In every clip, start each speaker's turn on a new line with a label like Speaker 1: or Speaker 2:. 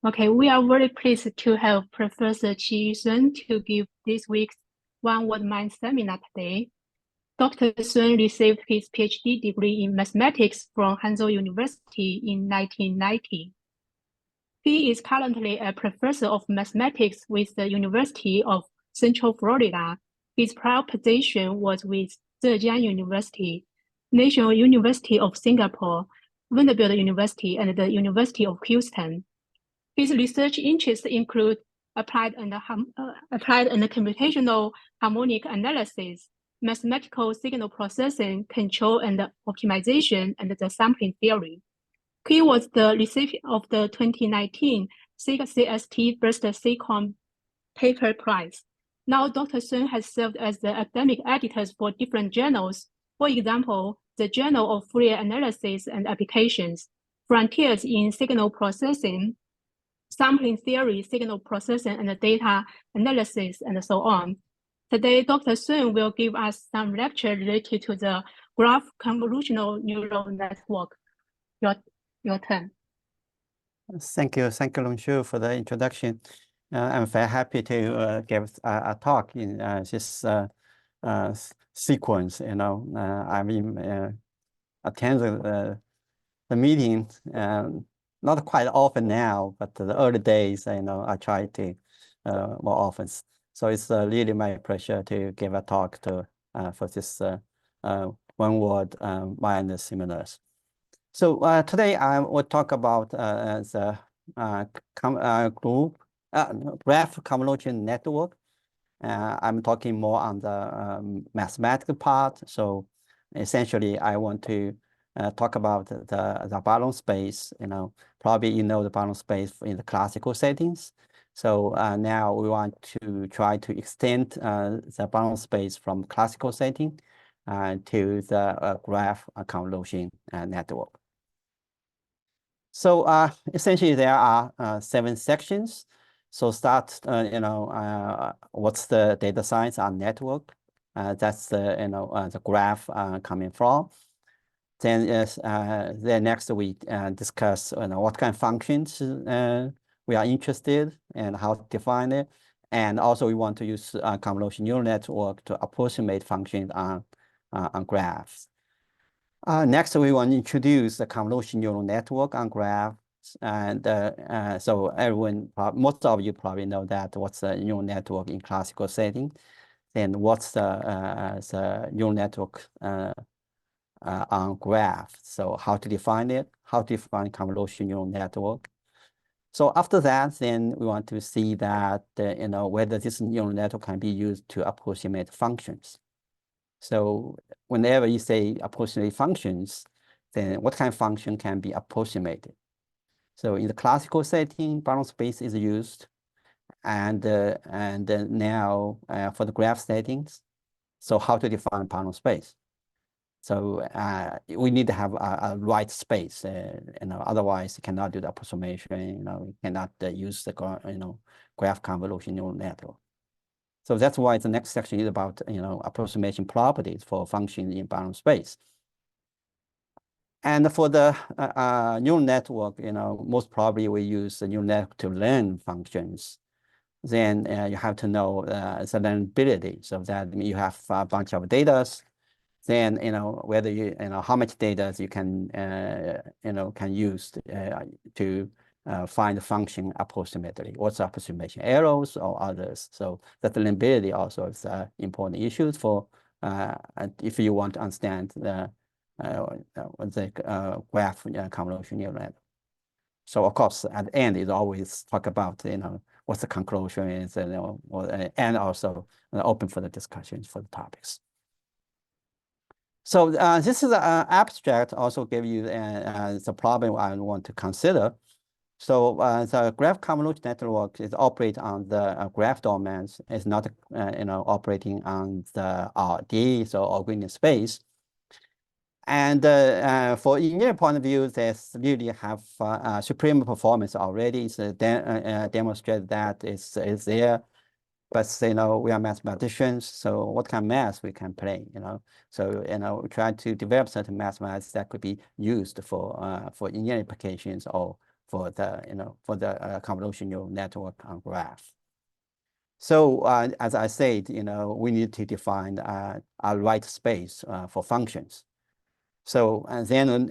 Speaker 1: Okay, we are very pleased to have Professor Qiyu to give this week's 1W-Minds seminar today. Dr. Sun received his PhD degree in mathematics from Hangzhou University in 1990. He is currently a professor of mathematics with the University of Central Florida. His prior position was with Zhejiang University, National University of Singapore, Vanderbilt University, and the University of Houston. His research interests include applied and computational harmonic analysis, mathematical signal processing, control and optimization, and the sampling theory. He was the recipient of the 2019 CST First SECOM Paper Prize. Now, Dr. Sun has served as the academic editor for different journals. For example, the Journal of Fourier Analysis and Applications, Frontiers in Signal Processing, Sampling Theory, Signal Processing and Data Analysis, and so on. Today, Dr. Sun will give us some lecture related to the graph convolutional neural network. Your turn.
Speaker 2: Thank you, Long-Shu, for the introduction. I'm very happy to give a talk in this sequence. I've been attending the meeting not quite often now, but the early days, I try to more often. So it's really my pleasure to give a talk to for this one-word-mind seminars. So today I will talk about the graph convolution network. I'm talking more on the mathematical part. So essentially, I want to talk about the Barron space. Probably the Barron space in the classical settings. So now we want to try to extend the Barron space from classical setting to the graph convolution network. So essentially, there are 7 sections. So start, what's the data science on network? That's the graph coming from. Then next we discuss what kind of functions we are interested and how to define it. And also we want to use convolutional neural network to approximate functions on graphs. Next, we want to introduce the convolutional neural network on graphs. And so most of you probably know that what's the neural network in classical setting, then what's the neural network on graph. So how to define it, how to define convolutional neural network. So after that, then we want to see that, whether this neural network can be used to approximate functions. So whenever you say approximate functions, then what kind of function can be approximated? So in the classical setting, Barron space is used, and now for the graph settings, so how to define Barron space? So we need to have a right space, otherwise you cannot do the approximation. You cannot use the graph convolution neural network. So that's why the next section is about approximation properties for functions in Barron space. And for the neural network, most probably we use the neural network to learn functions. Then you have to know the learnability, so that you have a bunch of data. Then whether how much data you can use to find the function approximately. What's approximation errors or others? So that the learnability also is important issues for if you want to understand the graph convolution neural network. So of course, at the end, it always talk about what the conclusion is, and also open for the discussions for the topics. So this is an abstract. Also give you the problem I want to consider. So the graph convolution network is operate on the graph domains. It's not operating on the RD, so organic space. And for engineering point of view, there's really have supreme performance already. It's demonstrated that it's there. But we are mathematicians, so what kind of math we can play, So we try to develop certain mathematics that could be used for engineering applications or for the convolutional network graph. So as I said, we need to define a right space for functions. So and then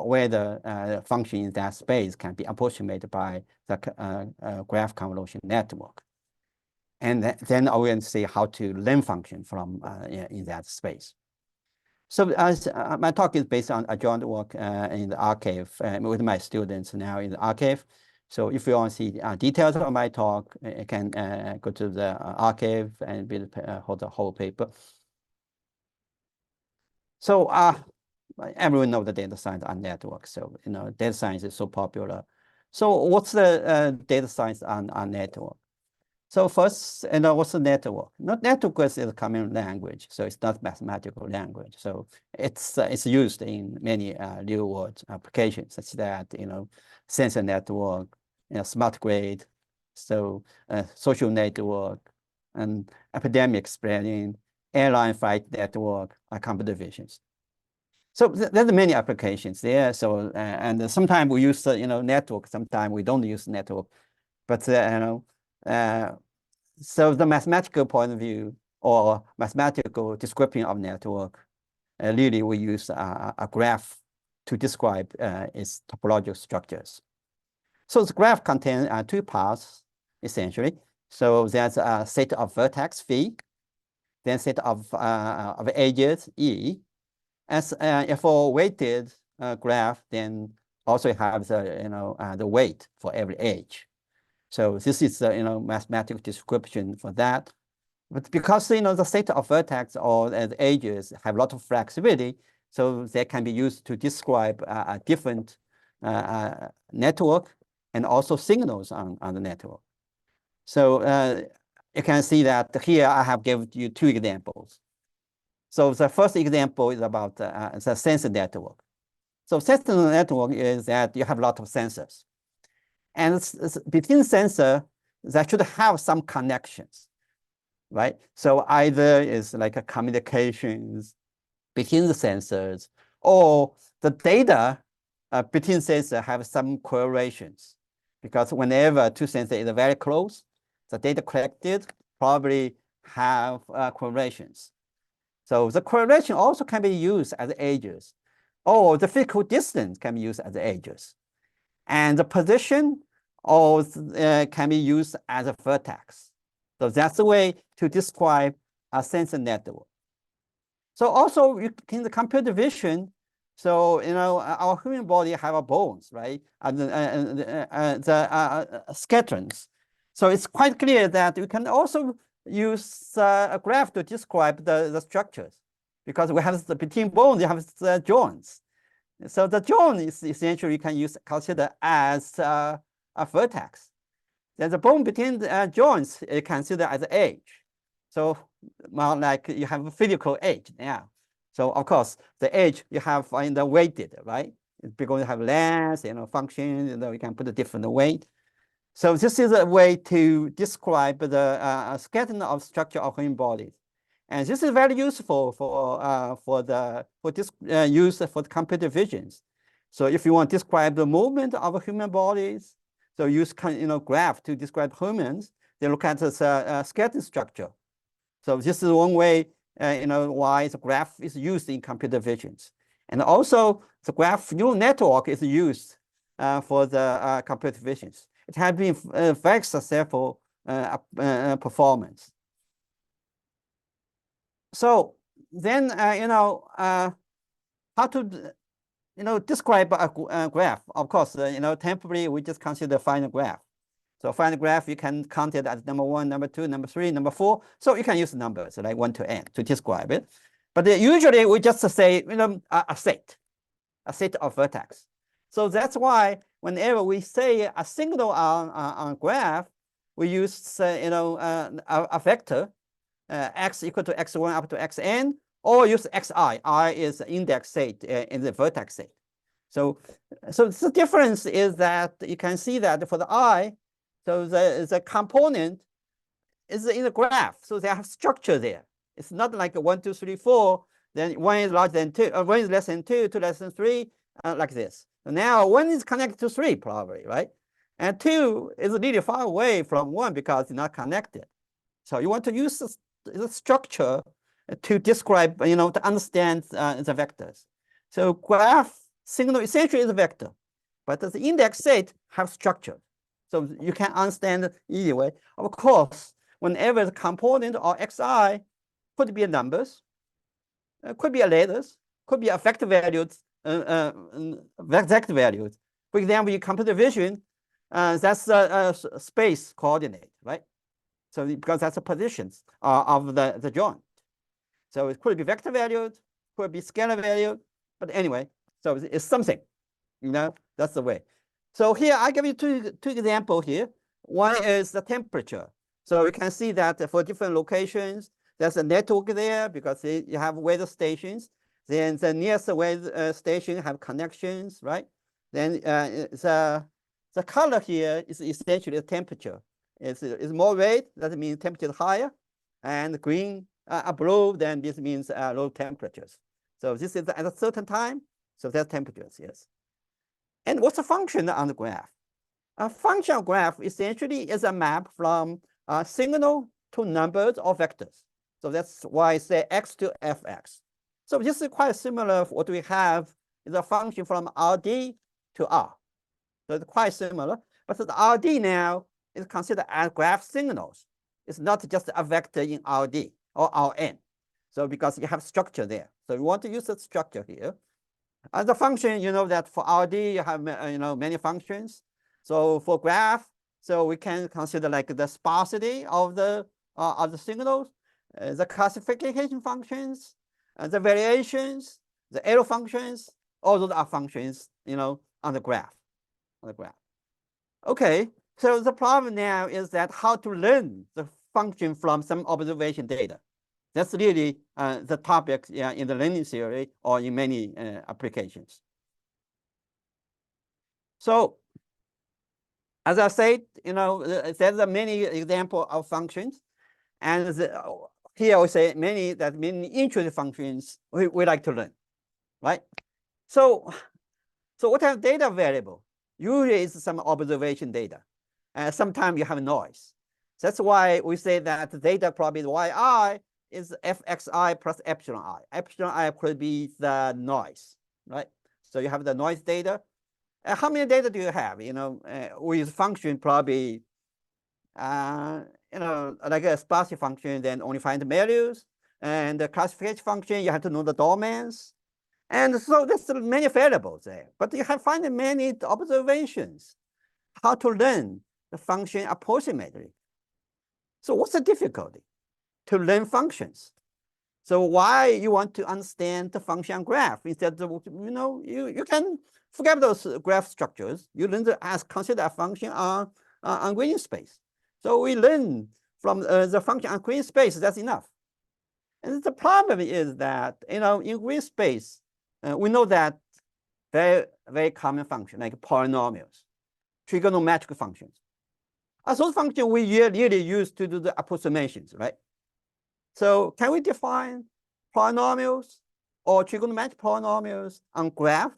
Speaker 2: where the function in that space can be approximated by the graph convolution network. And then I will see how to learn function from in that space. So as my talk is based on a joint work in the archive with my students now in the archive. So if you want to see details of my talk, you can go to the archive and hold the whole paper. So everyone knows the data science on networks. So data science is so popular. So what's the data science on network? So first, what's the network? Network is a common language, so it's not mathematical language. So it's used in many real-world applications, such that sensor network, smart grid, so social network, and epidemic spreading, airline flight network, computer visions. So there's many applications there. So and sometimes we use network, sometimes we don't use network, but so the mathematical point of view or mathematical description of network, really we use a graph to describe its topological structures. So the graph contains two parts essentially. So there's a set of vertex phi, then set of edges E. As for weighted graph, then also have the weight for every edge. So this is the mathematical description for that. But because the set of vertex or the edges have a lot of flexibility, so they can be used to describe a different network and also signals on the network. So you can see that here I have given you two examples. So the first example is about the sensor network. So sensor network is that you have a lot of sensors. And between sensors, that should have some connections, right? So either it's like a communications between the sensors, or the data between sensors have some correlations. Because whenever two sensors are very close, the data collected probably have correlations. So the correlation also can be used as edges, or the physical distance can be used as edges. And the position also can be used as a vertex. So that's the way to describe a sensor network. So also in the computer vision, so our human body have a bones, right? And the scatterings. So it's quite clear that we can also use a graph to describe the structures, because we have between bones, you have the joints. So the joint is essentially you can consider as a vertex. Then the bone between the joints you consider as an edge. So more like you have a physical edge now. So of course the edge you have in the weighted, right? Because you have length, function, you can put a different weight. So this is a way to describe the scattering of structure of human bodies. And this is very useful for use for the computer visions. So if you want to describe the movement of human bodies, so use graph to describe humans, they look at the scattering structure. So this is one way why the graph is used in computer visions. And also the graph neural network is used for the computer visions. It has been very successful performance. So then, how to, describe a graph? Of course, temporarily we just consider find a graph. So find a graph, you can count it as number 1, number 2, number 3, number 4. So you can use numbers like 1 to n to describe it. But usually we just say, a set of vertex. So that's why whenever we say a signal on graph, we use a vector x equal to x1 up to xn, or use xi. I is index set in the vertex set. So the difference is that you can see that for the I, so the component is in the graph. So they have structure there. It's not like 1, 2, 3, 4. Then 1 is larger than 2, 1 is less than 2, 2 less than 3, like this. Now 1 is connected to 3 probably, right? And 2 is really far away from 1 because it's not connected. So you want to use the structure to describe, to understand the vectors. So graph signal essentially is a vector, but the index set have structure. So you can understand it either way. Of course, whenever the component or xi could be numbers, could be letters, could be vector values, vector values. For example, you computer vision, that's a space coordinate, right? So because that's the positions of the joint. So it could be vector valued, could be scalar valued, but anyway, so it's something, that's the way. So here I give you two examples here. One is the temperature. So you can see that for different locations, there's a network there because you have weather stations. Then the nearest weather station have connections, right? Then the color here is essentially the temperature. It's more red, that means temperature is higher, and green blue, then this means low temperatures. So this is at a certain time, so that's temperatures, yes. And what's the function on the graph? A functional graph essentially is a map from signal to numbers or vectors. So that's why I say x to fx. So this is quite similar to what we have is a function from Rd to R. So it's quite similar, but the Rd now is considered as graph signals. It's not just a vector in Rd or Rn. So because you have structure there. So you want to use the structure here. As a function, you know that for Rd, you have many functions. So for graph, so we can consider like the sparsity of the signals, the classification functions, the variations, the error functions. All those are functions, on the graph. Okay, so the problem now is that how to learn the function from some observation data. That's really the topic in the learning theory or in many applications. So, as I said, there's many examples of functions, and here we say many interesting functions we like to learn, right? So what kind of data available? Usually it's some observation data, and sometimes you have noise. That's why we say that the data probably yi is fxi plus epsilon I. Epsilon I could be the noise, right? So you have the noise data. How many data do you have? With function probably, like a sparsity function, then only find the values, and the classification function you have to know the domains, and so there's many variables there. But you have find many observations. How to learn the function approximately? So what's the difficulty? To learn functions. So why you want to understand the function graph instead of, you can forget those graph structures. You learn as consider a function on green space. So we learn from the function on green space, that's enough. And the problem is that, in green space, we know that very, very common function like polynomials, trigonometric functions. Those functions we really use to do the approximations, right? So can we define polynomials or trigonometric polynomials on graph?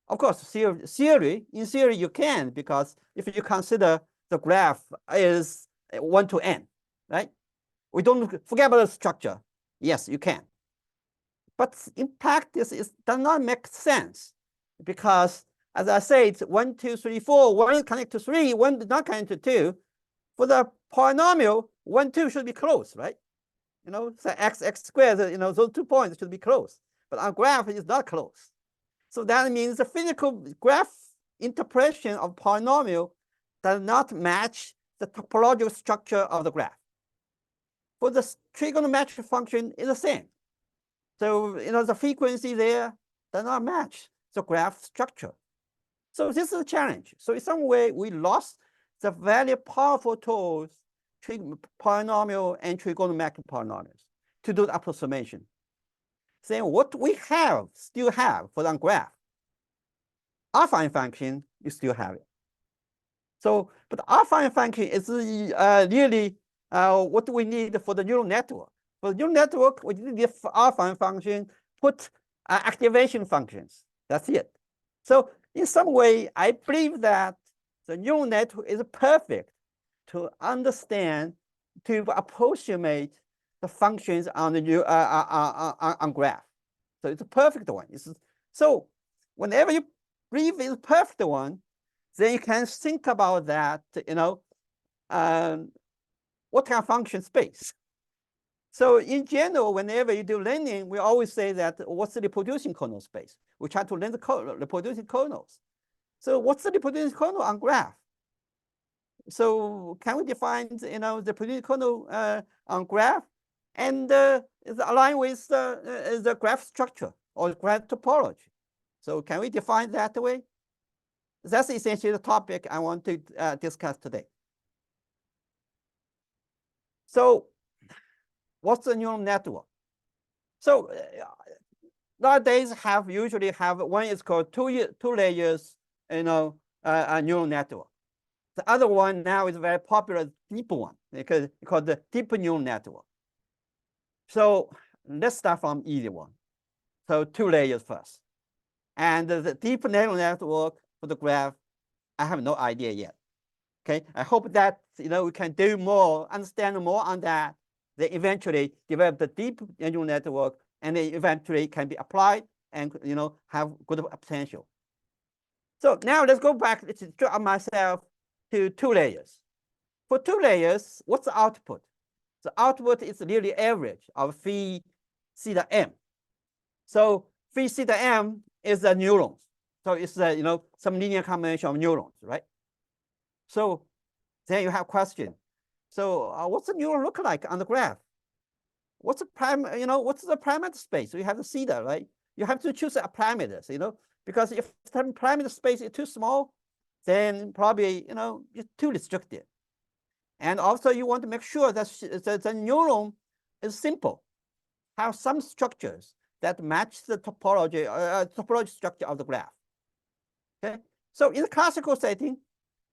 Speaker 2: Of course, in theory you can, because if you consider the graph is 1 to n, right? We don't forget about the structure. Yes, you can. But in practice, it does not make sense because, as I said, 1, 2, 3, 4, 1 is connected to 3, 1 is not connected to 2. For the polynomial, 1, 2 should be close, right? So x squared, those 2 points should be close. But our graph is not close. So that means the physical graph interpretation of polynomial does not match the topological structure of the graph. For the trigonometric function, is the same. So, the frequency there does not match the graph structure. So this is a challenge. So in some way, we lost the very powerful tools, polynomial and trigonometric polynomials, to do the approximation. Saying what we still have for the graph. Affine function, you still have it. So, but affine function is really what we need for the neural network. For the neural network, we need the affine function, put activation functions. That's it. So in some way, I believe that the neural network is perfect to understand, to approximate the functions on the on graph. So it's a perfect one. So whenever you believe it's a perfect one, then you can think about that, what kind of function space. So in general, whenever you do learning, we always say that what's the reproducing kernel space? We try to learn the reproducing kernels. So what's the reproducing kernel on graph? So can we define, the reproducing kernel on graph, and is aligned with the graph structure or graph topology? So can we define that way? That's essentially the topic I want to discuss today. So what's the neural network? So nowadays usually have one is called two layers, neural network. The other one now is very popular, deep one, because it's called the deep neural network. So let's start from easy one. So 2 layers first. And the deep neural network for the graph, I have no idea yet. Okay, I hope that we can do more, understand more on that. They eventually develop the deep neural network, and they eventually can be applied and have good potential. So now let's go back. Let's draw myself to 2 layers. For 2 layers, what's the output? The output is really average of phi theta m. So phi theta m is the neurons. So it's some linear combination of neurons, right? So then you have question. So what's the neuron look like on the graph? What's the what's the parameter space? So you have to see that, right? You have to choose a parameters, because if the parameter space is too small, then probably it's too restricted. And also you want to make sure that the neuron is simple, have some structures that match the topology structure of the graph. Okay, so in the classical setting,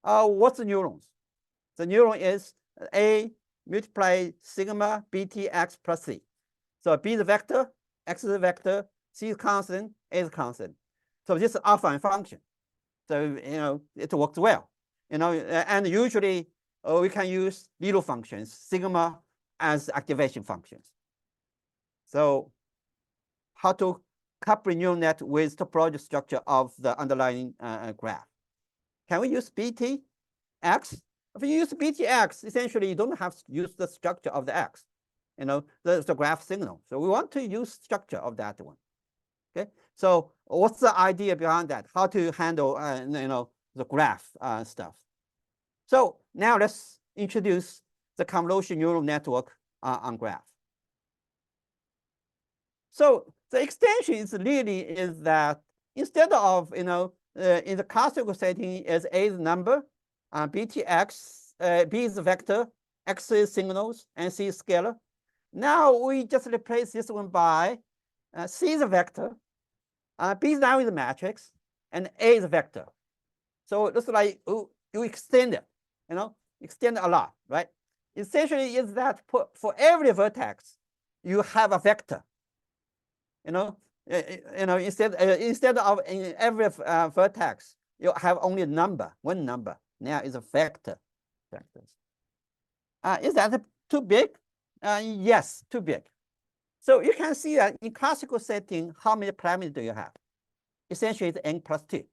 Speaker 2: what's the neurons? The neuron is A multiply sigma btx plus c. So B is a vector, x is a vector, c is constant, a is constant. So this is affine function. So it works well. And usually we can use little functions, sigma as activation functions. So how to couple neural net with topology structure of the underlying graph? Can we use btx? If you use btx, essentially you don't have to use the structure of the x, the graph signal. So we want to use structure of that one. Okay. So what's the idea behind that? How to handle the graph stuff? So now let's introduce the convolution neural network on graph. So the extension is that instead of in the classical setting is A is number, btx, b is vector, x is signals, and c is scalar. Now we just replace this one by c is a vector, b is now is a matrix, and a is a vector. So it looks like you extend it, extend a lot, right? Essentially is that for every vertex, you have a vector. Instead of in every vertex, you have only a number, one number. Now is a vector. Is that too big? Yes, too big. So you can see that in classical setting, how many parameters do you have? Essentially, it's n plus 2.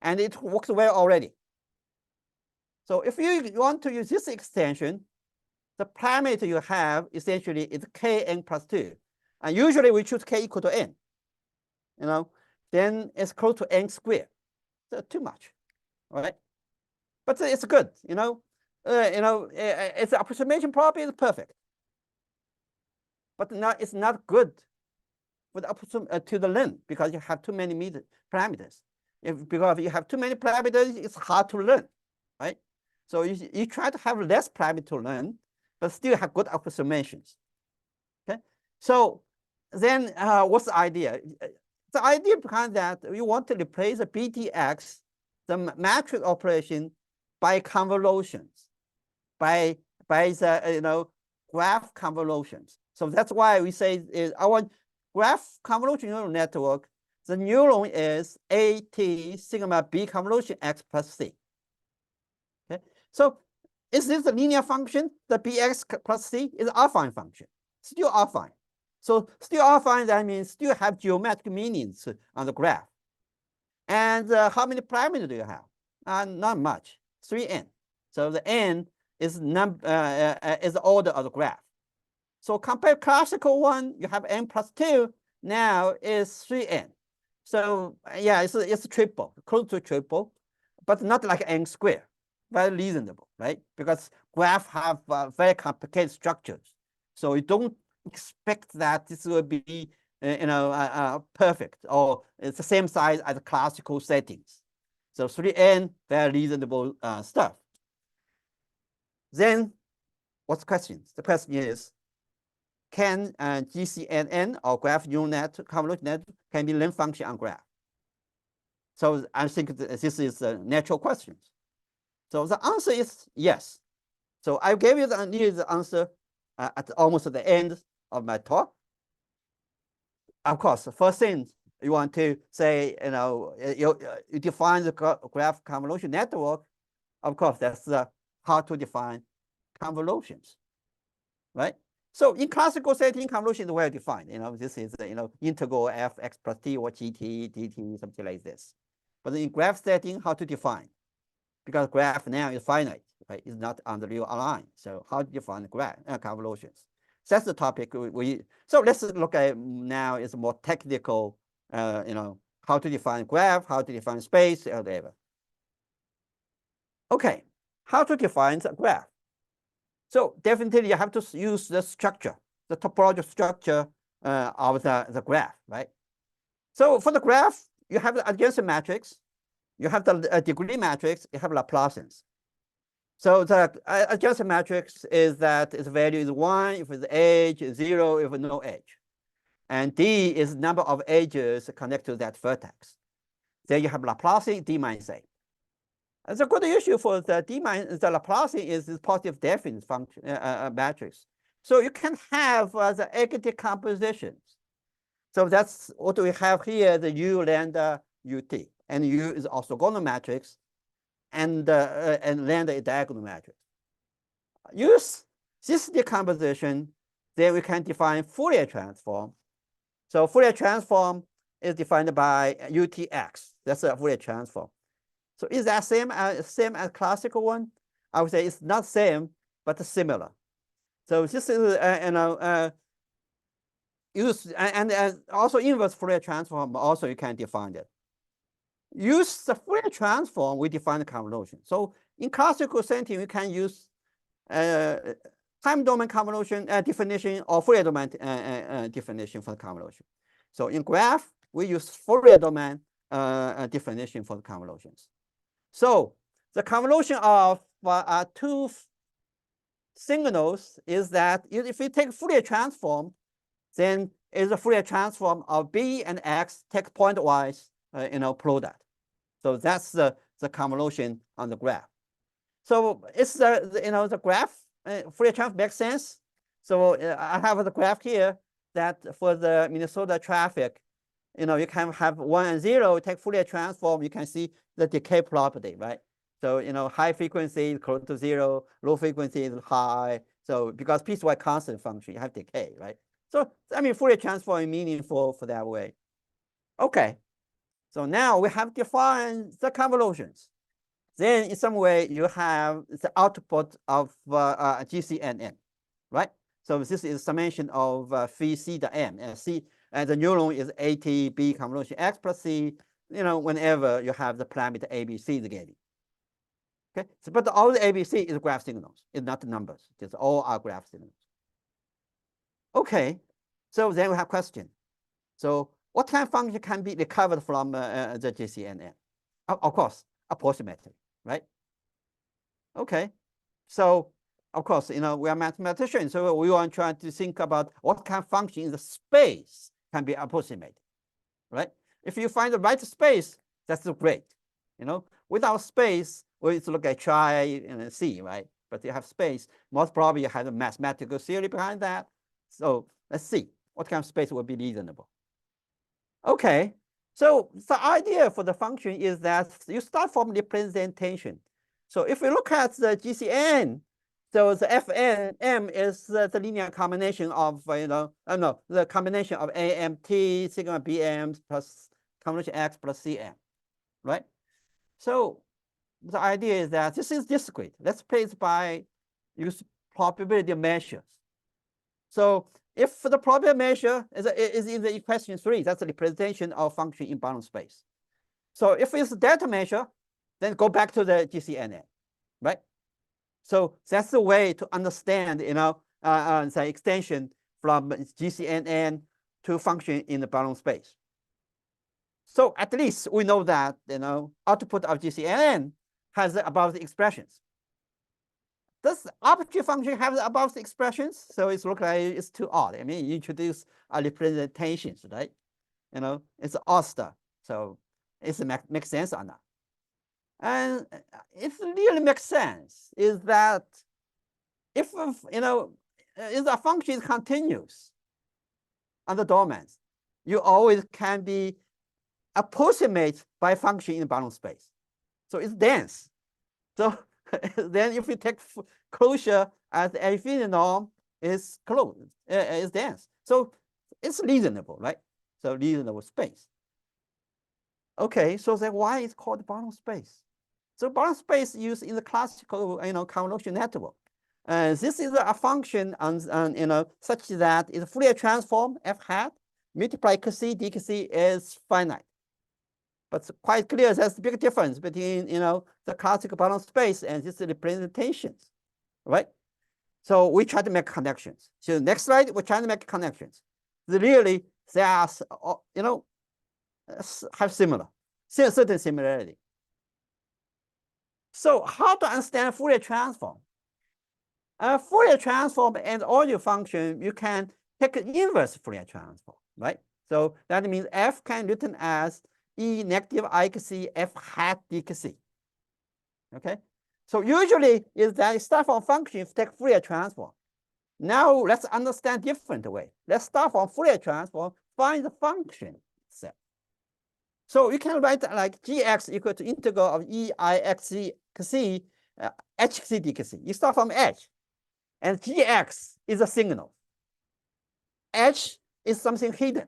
Speaker 2: And it works well already. So if you want to use this extension, the parameter you have essentially is kn plus 2. And usually we choose k equal to n. Then it's close to n squared. So too much, all right? But it's good, its approximation probably is perfect. But now it's not good with to the learn, because you have too many parameters. Because if you have too many parameters, it's hard to learn, right? So you try to have less parameters to learn, but still have good approximations. Okay, so then what's the idea? The idea behind that, you want to replace the btx, the matrix operation, by convolutions, by the graph convolutions. So that's why we say our graph convolution neural network the neuron is AT sigma B convolution X plus C. Okay, so is this a linear function? The Bx plus C is affine function, still affine. So still affine, that means still have geometric meanings on the graph. And how many parameters do you have? Not much, 3n. So the n is the order of the graph. So compare classical one, you have n plus 2, now is 3n. So yeah, it's triple, close to triple, but not like n squared. Very reasonable, right? Because graphs have very complicated structures. So you don't expect that this will be perfect, or it's the same size as classical settings. So 3n, very reasonable stuff. Then what's the question? The question is, can GCNN or graph neural net, convolutional net, can be length function on graph? So I think this is a natural question. So the answer is yes. So I gave you the answer at almost the end of my talk. Of course, the first thing you want to say, you define the graph convolution network. Of course, that's how to define convolutions, right? So in classical setting, convolution is well defined. This is integral f x plus t or gt dt, something like this. But in graph setting, how to define? Because graph now is finite, right? It's not on the real line. So how to define graph convolutions? So that's the topic so let's look at now is more technical, how to define graph, how to define space, whatever. Okay, how to define the graph? So definitely you have to use the structure, the topological structure of the graph, right? So for the graph, you have the adjacency matrix, you have the degree matrix, you have Laplacians. So the adjacency matrix is that its value is 1 if it's edge, 0 if no edge. And D is number of edges connected to that vertex. Then you have Laplacian D minus A. And the good issue for the the Laplacian is this positive definite function matrix. So you can have the eigen decompositions. So that's what we have here, the U lambda UT. And U is orthogonal matrix, and lambda is diagonal matrix. Use this decomposition, then we can define Fourier transform. So Fourier transform is defined by UTX. That's a Fourier transform. So is that same as classical one? I would say it's not same, but similar. So this is use and also inverse Fourier transform. Also, you can define it. Use the Fourier transform, we define the convolution. So in classical setting, we can use time domain convolution definition or Fourier domain definition for the convolution. So in graph, we use Fourier domain definition for the convolutions. So the convolution of two signals is that if we take Fourier transform, then is a Fourier transform of B and X, take pointwise, product. So that's the convolution on the graph. So it's the graph Fourier transform makes sense. So I have the graph here that for the Minnesota traffic, you can have 1 and 0, take Fourier transform, you can see the decay property, right? So high frequency is close to 0, low frequency is high. So because piecewise constant function, you have decay, right? So I mean Fourier transform is meaningful for that way. Okay. So now we have defined the convolutions. Then in some way you have the output of GCNN, right? So this is summation of phi c to m. C and the neuron is AT B convolution X plus C. Whenever you have the parameter ABC getting. Okay, so, but all the ABC is graph signals. It's not the numbers. It's all our graph signals. Okay, so then we have question. So what kind of function can be recovered from the GCNN? Of course, approximately, right? Okay, so of course, we are mathematicians, so we want to try to think about what kind of function in the space can be approximated, right? If you find the right space, that's great. Without space, we need to look at try and see, right? But you have space, most probably you have a mathematical theory behind that. So let's see what kind of space will be reasonable. Okay, So the idea for the function is that you start from representation. So if we look at the GCN, so the Fn is the linear combination of the combination of AMT sigma BM plus convolution X plus CM, right? So the idea is that this is discrete. Let's place by use probability measures. So if the probability measure is in the equation 3, that's the representation of function in Barron space. So if it's a delta measure, then go back to the GCNN, right? So that's the way to understand, the extension from GCNN to function in the Barron space. So at least we know that, output of GCNN has above the expressions. Does arbitrary function have the above the expressions? So it looks like it's too odd. I mean, you introduce representations, right? It's odd stuff. So it makes sense or not? And it really makes sense is that if a function is continuous on the domains, you always can be approximate by function in Barron space. So it's dense. So then if you take closure as the infinite norm is closed, is dense. So it's reasonable, right? So reasonable space. Okay, so then why it's called Barron space? So Barron space used in the classical, convolution network. This is a function on such that it's Fourier transform f hat multiply kc dkc is finite. But it's quite clear there's a big difference between the classical Barron space and these representations, right? So we try to make connections. So next slide, we're trying to make connections. Really, they are have certain similarity. So how to understand Fourier transform? Fourier transform and all your function, you can take an inverse Fourier transform, right? So that means f can be written as e negative IKC f hat dkc. Okay, so usually is that start from functions take Fourier transform. Now let's understand different way. Let's start from Fourier transform, find the function itself. So you can write like gx equal to integral of e I x c hc dkc. You start from h, and gx is a signal. H is something hidden.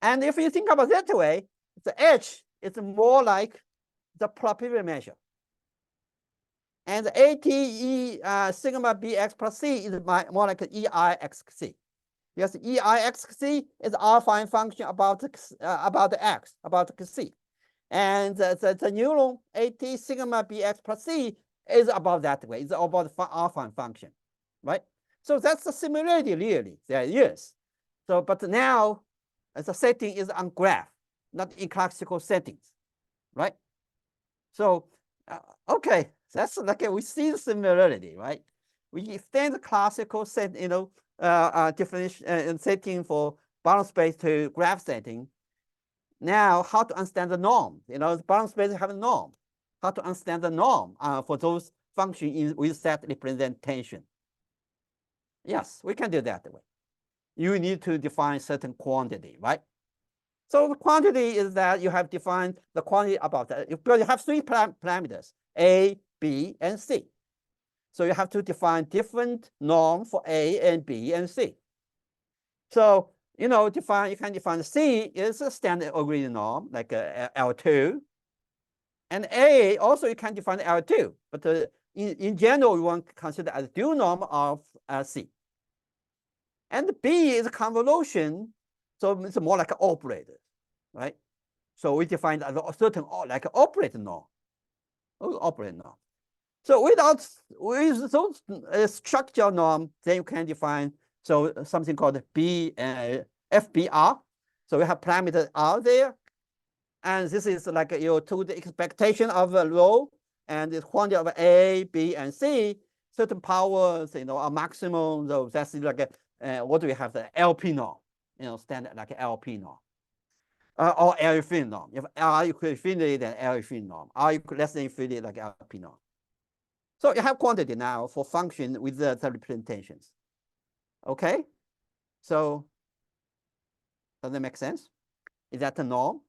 Speaker 2: And if you think about that way, the H is more like the probability measure. And the ATE sigma BX plus C is more like EIXC. Because EIXC is our fine function about the X, about the C. And the neuron AT sigma BX plus C is about that way. It's about the alpha function, right? So that's the similarity really there is. So, but now the setting is on graph, not in classical settings, right? So, okay, that's like we see the similarity, right? We extend the classical set, definition setting for Barron space to graph setting. Now, how to understand the norm? The Barron space have a norm. How to understand the norm for those functions with set representation? Yes, we can do that way. You need to define certain quantity, right? So the quantity is that you have defined the quantity about that. You have three parameters, A, B, and C. So you have to define different norm for A and B and C. So, you can define C is a standard algorithm norm, like L2. And A, also you can define L2. But in general, you want to consider as dual norm of C. And B is a convolution, so it's more like an operator, right? So we define a certain like an operator norm, operator norm. So with those structural norm, then you can define something called FBR. So we have parameter R there, and this is like to the expectation of a row and the quantity of A, B, and C. Certain powers, a maximum. So that's like what do we have? The LP norm, standard like LP norm. Or L infinity norm. If R equal infinity, then L infinity norm. R equal less than infinity, like LP norm. So you have quantity now for function with the representations. Okay? So does that make sense? Is that a norm?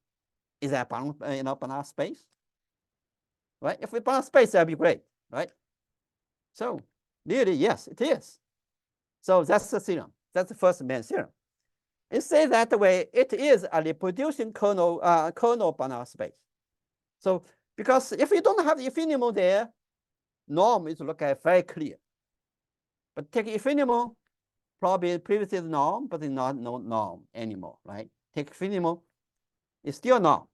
Speaker 2: Is that Banach space? Right? If it's Banach space, that'd be great, right? So really, yes, it is. So that's the theorem. That's the first main theorem. It says that the way it is a reproducing kernel Banach space. So because if you don't have the infinimum there, norm is look at very clear. But take infinimum, probably previously is norm, but it's not no norm anymore, right? Take infinimum, it's still norm.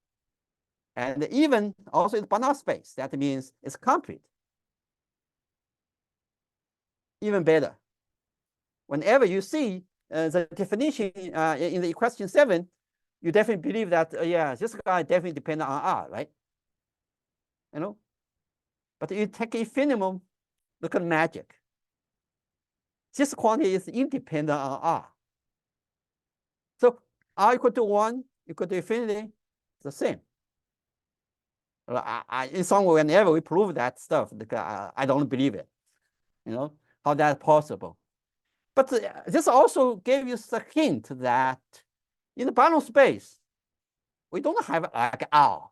Speaker 2: And even also it's Banach space. That means it's complete. Even better. Whenever you see the definition in the question 7, you definitely believe that, yeah, this guy definitely depends on R, right? You know? But you take infinimum, look at magic. This quantity is independent on R. So R equal to 1, equal to infinity, it's the same. In some way, whenever we prove that stuff, I don't believe it. You know, how that's possible. But this also gave you a hint that in the Barron space, we don't have like R,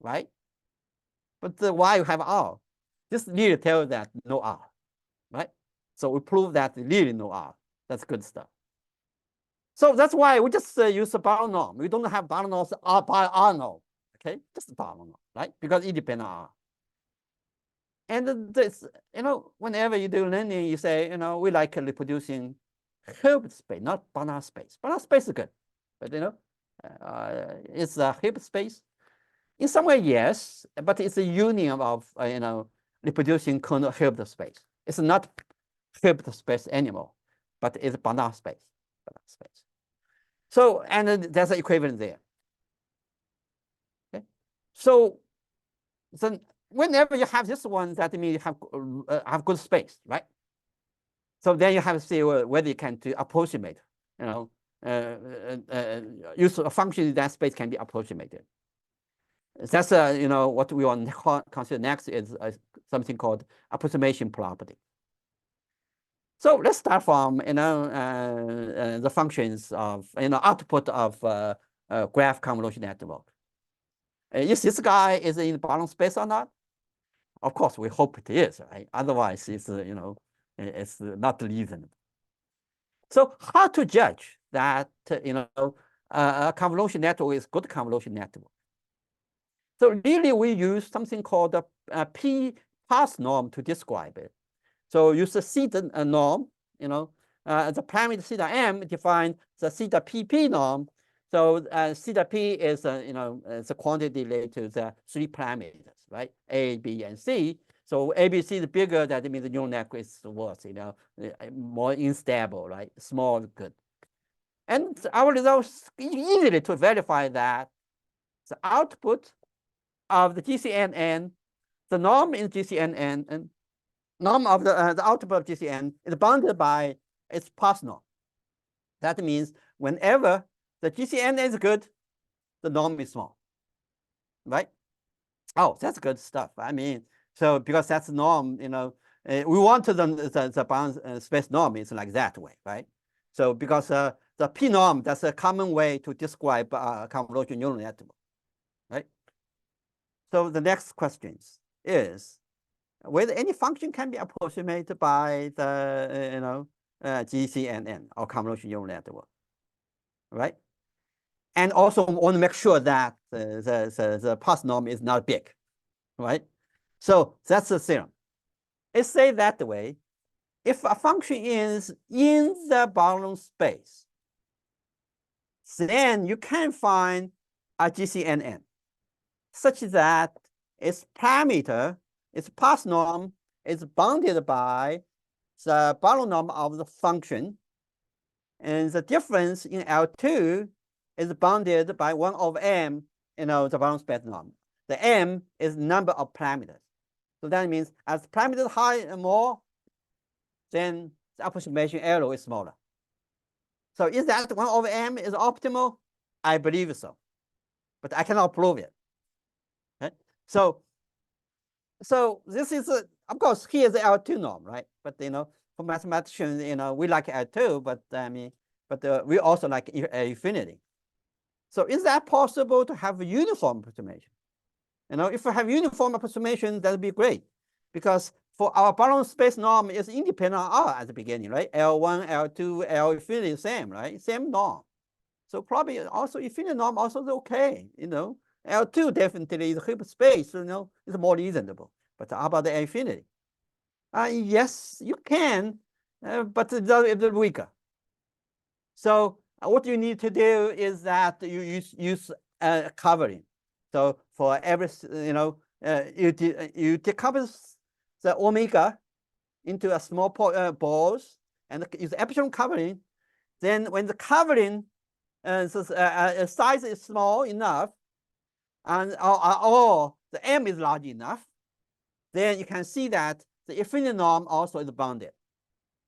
Speaker 2: right? But why you have R? This really tells that no R, right? So we prove that really no R. That's good stuff. So that's why we just use the Barron norm. We don't have Barron norms by R norm, okay? Just Barron norm, right? Because it depends on R. And this, whenever you do learning, you say, we like reproducing Hilbert space, not Banach space. Banach space is good, but it's a Hilbert space. In some way, yes, but it's a union of reproducing kernel Hilbert space. It's not Hilbert space anymore, but it's Banach space. Banach space. So, and there's an equivalent there. Okay, so then whenever you have this one, that means you have good space, right? So then you have to see whether you can approximate, use a function in that space can be approximated. That's what we want to consider next is something called approximation property. So let's start from the functions of output of graph convolution network. Is this guy is in the Barron space or not? Of course, we hope it is, right? Otherwise, it's it's not reasonable. So how to judge that a convolution network is good convolution network? So really, we use something called a P path norm to describe it. So use the theta norm, the parameter theta m define the theta pp norm. So theta p is the quantity related to the 3 parameters, right? A, B, and C. So A, B, C is bigger. That means the neural network is worse, more unstable, right? Small, good. And our results easily to verify that the output of the GCNN, the norm in GCNN, and norm of the output of GCN is bounded by its path norm. That means whenever the GCN is good, the norm is small, right? Oh, that's good stuff. I mean, so because that's norm, we want the bound space norm is like that way, right? So because the P norm, that's a common way to describe convolutional neural network, right? So the next question is whether any function can be approximated by the GCNN or convolutional neural network, right? And also want to make sure that the path norm is not big, right? So that's the theorem. It says that way. If a function is in the Barron space, then you can find a GCNN such that its parameter, its path norm, is bounded by the Barron norm of the function, and the difference in L2 is bounded by 1 over m, the Barron space norm. The m is number of parameters. So that means as parameters high and more, then the approximation error is smaller. So is that 1 over m is optimal? I believe so, but I cannot prove it. Okay? So this is, of course, here's the L2 norm, right? But, for mathematicians, we like L2, but we also like infinity. So is that possible to have a uniform approximation? If we have uniform approximation, that would be great, because for our Barron space norm is independent of R at the beginning, right? L1, L2, L infinity, same, right? Same norm. So probably also infinity norm also is okay, L2 definitely is Hilbert space, it's more reasonable. But how about the infinity? Yes, you can, but it's weaker. So what you need to do is that you use covering. So for every, you decompose the omega into a small balls and use epsilon covering. Then when the covering size is small enough, and or the M is large enough, then you can see that the infinity norm also is bounded.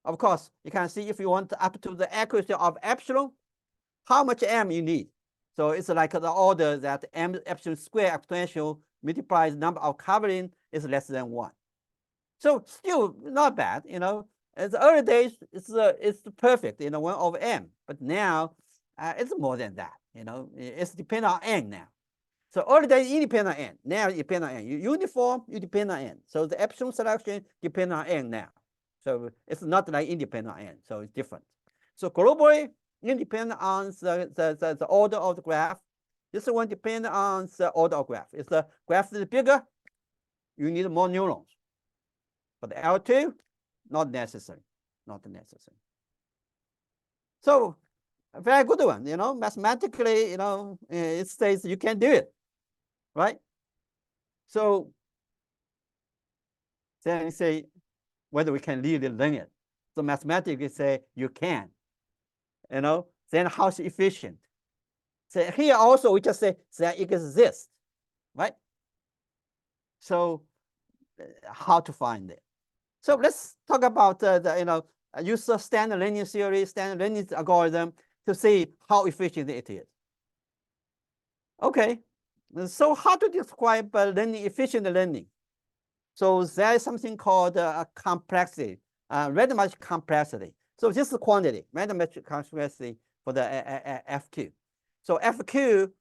Speaker 2: Of course, you can see if you want up to the accuracy of epsilon, how much M you need. So it's like the order that M epsilon square exponential multiplies number of covering is less than 1. So still not bad, In the early days, it's perfect, 1/m. But now it's more than that, It's dependent on n now. So early days independent on n. Now it depends on n. Uniform, you depend on n. So the epsilon selection depends on n now. So it's not like independent on n. So it's different. So globally, independent on the order of the graph. This one depends on the order of graph. If the graph is bigger, you need more neurons. But L2, not necessary. Not necessary. So a very good one, mathematically, it says you can do it, right? So then you say whether we can really learn it. So mathematically say you can, then how's efficient? So here also we just say that it exists, right? So how to find it? So let's talk about use the standard linear theory, standard linear algorithm to see how efficient it is. Okay, so how to describe efficient learning? So there is something called complexity, random complexity. So this is quantity, random complexity for the FQ. So FQ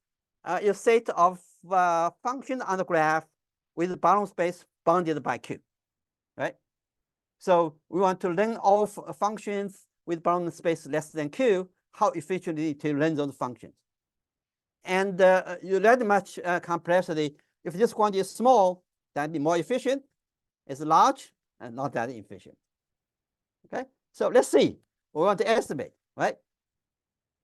Speaker 2: is a set of functions on the graph with Barron space bounded by Q, right? So we want to learn all functions with Barron space less than Q, how efficiently to learn those functions. And you random complexity, if this quantity is small, that'd be more efficient. It's large and not that efficient. Okay, so let's see. We want to estimate, right?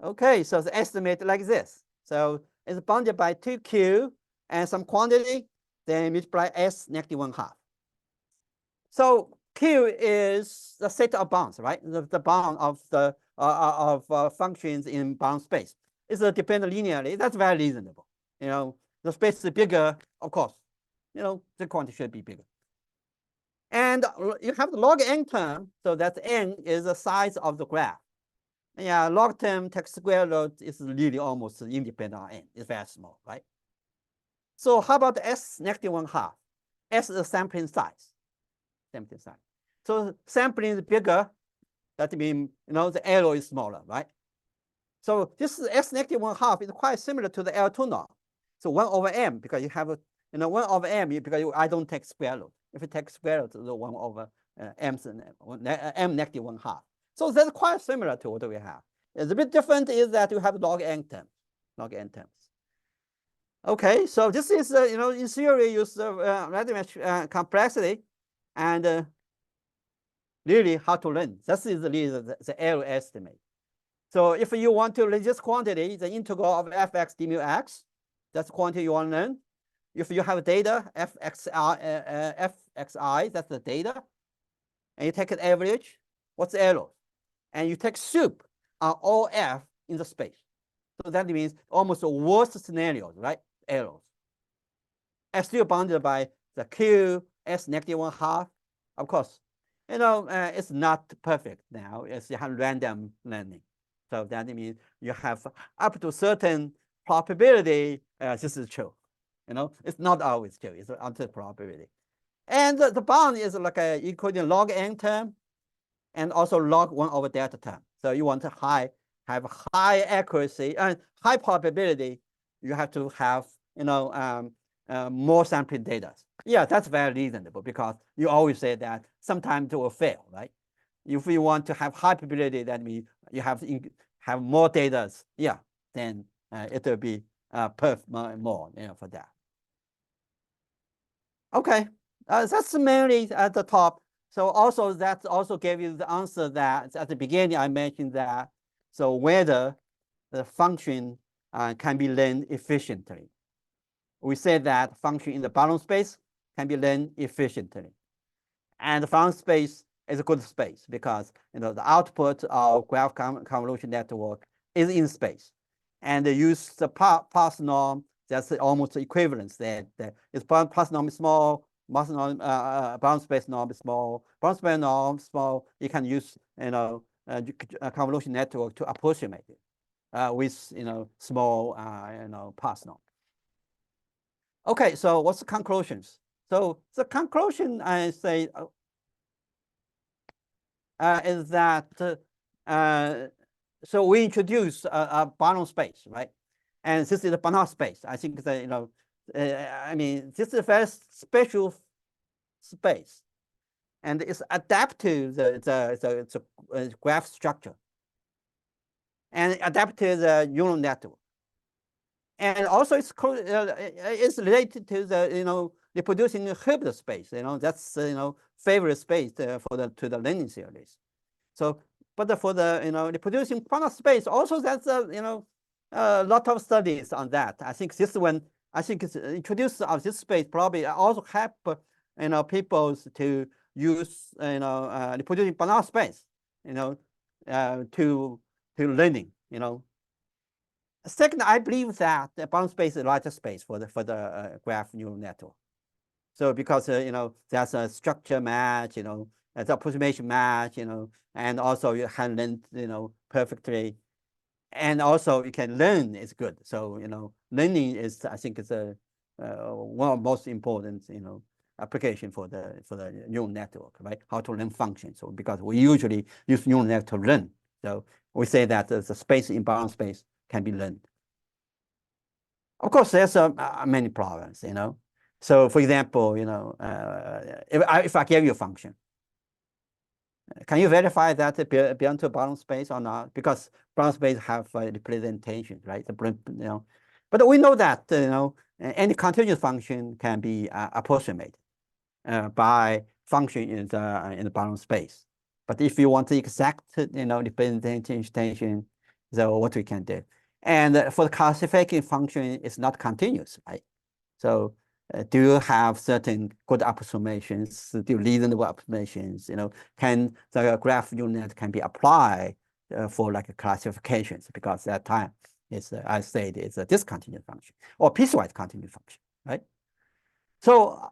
Speaker 2: Okay, so the estimate like this. So it's bounded by 2Q and some quantity, then multiply S negative 1/2. So Q is the set of bounds, right? The bound of the functions in bound space. It's dependent linearly. That's very reasonable. The space is bigger, of course. The quantity should be bigger. And you have the log n term, so that n is the size of the graph. Yeah, log term takes square root is really almost independent on n. It's very small, right? So how about S negative 1/2? S is the sampling size. Sampling size. So sampling is bigger. That means the error is smaller, right? So this is S negative 1/2 is quite similar to the L2 norm. So 1/m, because you have 1/m because I don't take square root. If you take square root, the 1/m negative 1/2. So that's quite similar to what we have. It's a bit different is that you have log n terms. Log n terms. Okay, so this is in theory use random complexity and really how to learn. This is really the error estimate. So if you want to learn this quantity, the integral of fx d mu x, that's the quantity you want to learn. If you have data, fxi, that's the data, and you take an average, what's the error? And you take soup on all f in the space. So that means almost the worst scenarios, right? Errors. And still bounded by the Q, S negative 1/2. Of course, it's not perfect now. It's random learning. So that means you have up to certain probability, this is true. It's not always true. It's until probability. And the bound is like equal to log n term and also log 1/delta term. So you want a high have high accuracy and high probability, you have to have, more sampling data. Yeah, that's very reasonable because you always say that sometimes it will fail, right? If you want to have high probability, that means you have more data. Yeah, then it will be more for that. Okay, that's mainly at the top. So also that also gave you the answer that at the beginning I mentioned that. So whether the function can be learned efficiently. We said that function in the Barron space can be learned efficiently. And the Barron space is a good space because the output of graph convolution network is in space. And they use the path norm, that's almost equivalence there. Its path norm is small, Barron space norm is small, Barron space norm small, you can use a convolution network to approximate it with small path norm. Okay, so what's the conclusions? So the conclusion I say is that so we introduce a Barron space, right? And this is the Banach space. I think that I mean, this is a very special space, and it's adapted to the graph structure, and adapted to the neural network. And also it's related to the reproducing Hilbert space. That's favorite space for the learning series. So, but for the reproducing Banach space, also that's a lot of studies on that. I think this one, I think it's introduced of this space probably also help people to use reproducing Banach space to learning. Second, I believe that the Barron space is a larger space for the graph neural network. So because there's a structure match, the approximation match, and also you can learn perfectly, and also you can learn is good. So learning is, I think, is one of the most important application for the neural network, right? How to learn functions. So because we usually use neural network to learn, so we say that the space in Barron space can be learned. Of course, there's many problems, So, for example, if I give you a function, can you verify that it belongs to Barron space or not? Because Barron space have representation, right? But we know that any continuous function can be approximated by function in the Barron space. But if you want the exact representation, so what we can do. And for the classification function, it's not continuous, right? So do you have certain good approximations? Do you reasonable approximations? Can the graph neural net can be applied for like classifications, because that time is, I said, it's a discontinuous function or piecewise continuous function, right? So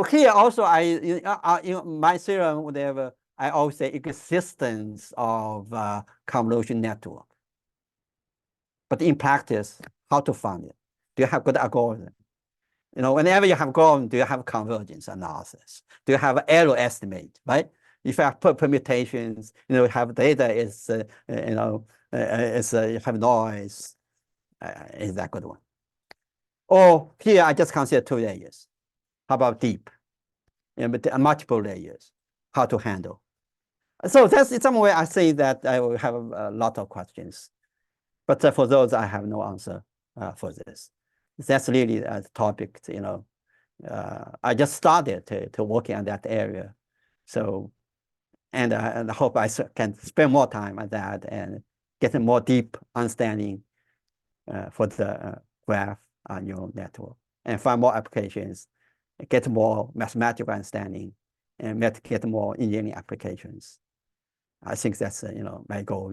Speaker 2: here also my theorem, whatever, I always say existence of convolution network. But in practice, how to find it? Do you have good algorithm? Whenever you have algorithm, do you have convergence analysis? Do you have error estimate, right? If you have permutations, you have data is, you have noise, is that good one? Or here, I just consider 2 layers. How about deep? But multiple layers, how to handle? So that's in some way I say that I will have a lot of questions. But for those, I have no answer for this. That's really a topic, I just started to working on that area. So, and I hope I can spend more time on that and get a more deep understanding for the graph neural network and find more applications, get more mathematical understanding, and get more engineering applications. I think that's my goal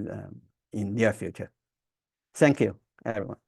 Speaker 2: in near future. Thank you, everyone.